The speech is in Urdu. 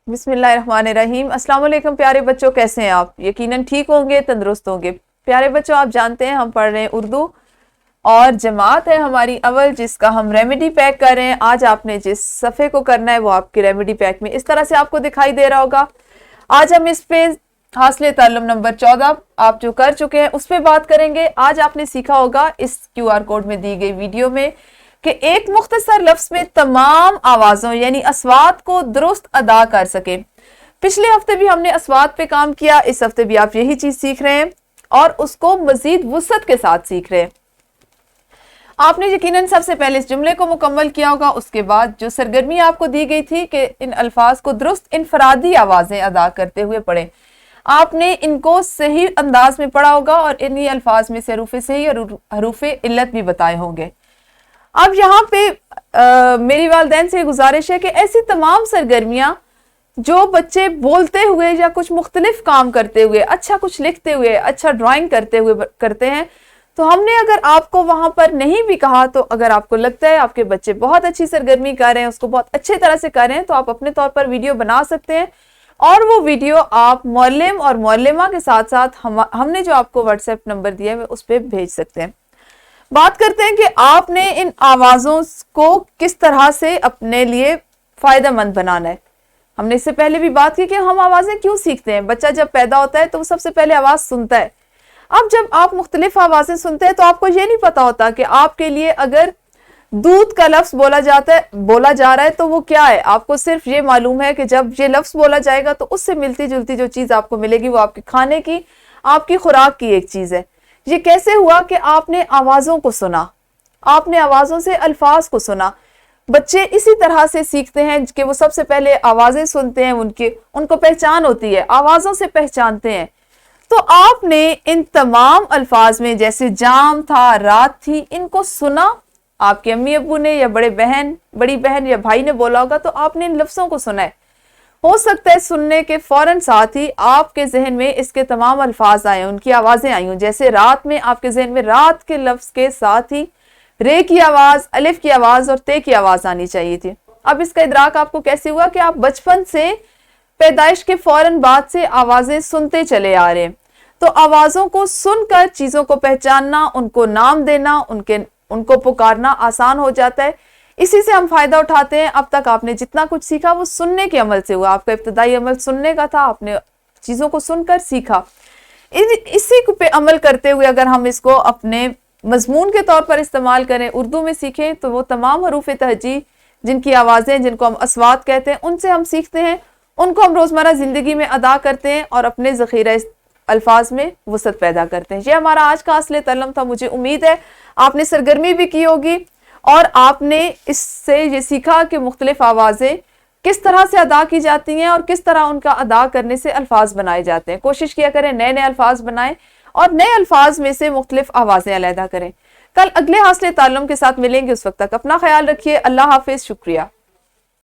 بسم اللہ الرحمن الرحیم۔ السلام علیکم پیارے بچوں، کیسے ہیں آپ؟ یقیناً ٹھیک ہوں گے، تندرست ہوں گے۔ پیارے بچوں، آپ جانتے ہیں ہم پڑھ رہے ہیں اردو اور جماعت ہے ہماری اول، جس کا ہم ریمیڈی پیک کر رہے ہیں۔ آج آپ نے جس صفحے کو کرنا ہے وہ آپ کے ریمیڈی پیک میں اس طرح سے آپ کو دکھائی دے رہا ہوگا۔ آج ہم اس پہ حاصل تعلم نمبر 14 آپ جو کر چکے ہیں اس پہ بات کریں گے۔ آج آپ نے سیکھا ہوگا اس QR کوڈ میں دی گئی ویڈیو میں کہ ایک مختصر لفظ میں تمام آوازوں یعنی اصوات کو درست ادا کر سکیں۔ پچھلے ہفتے بھی ہم نے اصوات پہ کام کیا، اس ہفتے بھی آپ یہی چیز سیکھ رہے ہیں اور اس کو مزید وسعت کے ساتھ سیکھ رہے ہیں۔ آپ نے یقیناً سب سے پہلے اس جملے کو مکمل کیا ہوگا، اس کے بعد جو سرگرمی آپ کو دی گئی تھی کہ ان الفاظ کو درست انفرادی آوازیں ادا کرتے ہوئے پڑھیں، آپ نے ان کو صحیح انداز میں پڑھا ہوگا اور انہی الفاظ میں سے حروف صحیح اور حروف علت بھی بتائے ہوں گے۔ اب یہاں پہ میری والدین سے گزارش ہے کہ ایسی تمام سرگرمیاں جو بچے بولتے ہوئے یا کچھ مختلف کام کرتے ہوئے، اچھا کچھ لکھتے ہوئے، اچھا ڈرائنگ کرتے ہوئے کرتے ہیں، تو ہم نے اگر آپ کو وہاں پر نہیں بھی کہا تو اگر آپ کو لگتا ہے آپ کے بچے بہت اچھی سرگرمی کر رہے ہیں، اس کو بہت اچھے طرح سے کر رہے ہیں، تو آپ اپنے طور پر ویڈیو بنا سکتے ہیں اور وہ ویڈیو آپ معلم اور معلمہ کے ساتھ ساتھ ہم نے جو آپ کو واٹس ایپ نمبر دیا ہے اس پہ بھیج سکتے ہیں۔ بات کرتے ہیں کہ آپ نے ان آوازوں کو کس طرح سے اپنے لیے فائدہ مند بنانا ہے۔ ہم نے اس سے پہلے بھی بات کی کہ ہم آوازیں کیوں سیکھتے ہیں۔ بچہ جب پیدا ہوتا ہے تو وہ سب سے پہلے آواز سنتا ہے۔ اب جب آپ مختلف آوازیں سنتے ہیں تو آپ کو یہ نہیں پتا ہوتا کہ آپ کے لیے اگر دودھ کا لفظ بولا جا رہا ہے تو وہ کیا ہے۔ آپ کو صرف یہ معلوم ہے کہ جب یہ لفظ بولا جائے گا تو اس سے ملتی جلتی جو چیز آپ کو ملے گی وہ آپ کے کھانے کی، آپ کی خوراک کی ایک چیز ہے۔ یہ کیسے ہوا کہ آپ نے آوازوں کو سنا، آپ نے آوازوں سے الفاظ کو سنا۔ بچے اسی طرح سے سیکھتے ہیں کہ وہ سب سے پہلے آوازیں سنتے ہیں، ان کو پہچان ہوتی ہے، آوازوں سے پہچانتے ہیں۔ تو آپ نے ان تمام الفاظ میں جیسے جام تھا، رات تھی، ان کو سنا۔ آپ کے امی ابو نے یا بڑی بہن یا بھائی نے بولا ہوگا تو آپ نے ان لفظوں کو سنا ہے۔ ہو سکتا ہے سننے کے فوراً ساتھ ہی آپ کے ذہن میں اس کے تمام الفاظ آئے، ان کی آوازیں آئی ہوں۔ جیسے رات میں آپ کے ذہن میں رات کے لفظ کے ساتھ ہی رے کی آواز، الف کی آواز اور تے کی آواز آنی چاہیے تھی۔ اب اس کا ادراک آپ کو کیسے ہوا کہ آپ بچپن سے پیدائش کے فوراً بعد سے آوازیں سنتے چلے آ رہے ہیں۔ تو آوازوں کو سن کر چیزوں کو پہچاننا، ان کو نام دینا، ان کو پکارنا آسان ہو جاتا ہے۔ اسی سے ہم فائدہ اٹھاتے ہیں۔ اب تک آپ نے جتنا کچھ سیکھا وہ سننے کے عمل سے ہوا، آپ کا ابتدائی عمل سننے کا تھا، آپ نے چیزوں کو سن کر سیکھا۔ اسی پہ عمل کرتے ہوئے اگر ہم اس کو اپنے مضمون کے طور پر استعمال کریں، اردو میں سیکھیں، تو وہ تمام حروف تہجی جن کی آوازیں، جن کو ہم اصوات کہتے ہیں، ان سے ہم سیکھتے ہیں، ان کو ہم روزمرہ زندگی میں ادا کرتے ہیں اور اپنے ذخیرہ الفاظ میں وسعت پیدا کرتے ہیں۔ یہ ہمارا آج کا اصل تعلم تھا۔ مجھے امید ہے آپ نے سرگرمی بھی کی ہوگی اور آپ نے اس سے یہ سیکھا کہ مختلف آوازیں کس طرح سے ادا کی جاتی ہیں اور کس طرح ان کا ادا کرنے سے الفاظ بنائے جاتے ہیں۔ کوشش کیا کریں نئے الفاظ بنائیں اور نئے الفاظ میں سے مختلف آوازیں علیحدہ کریں۔ کل اگلے حاصل تعلم کے ساتھ ملیں گے، اس وقت تک اپنا خیال رکھیے۔ اللہ حافظ، شکریہ۔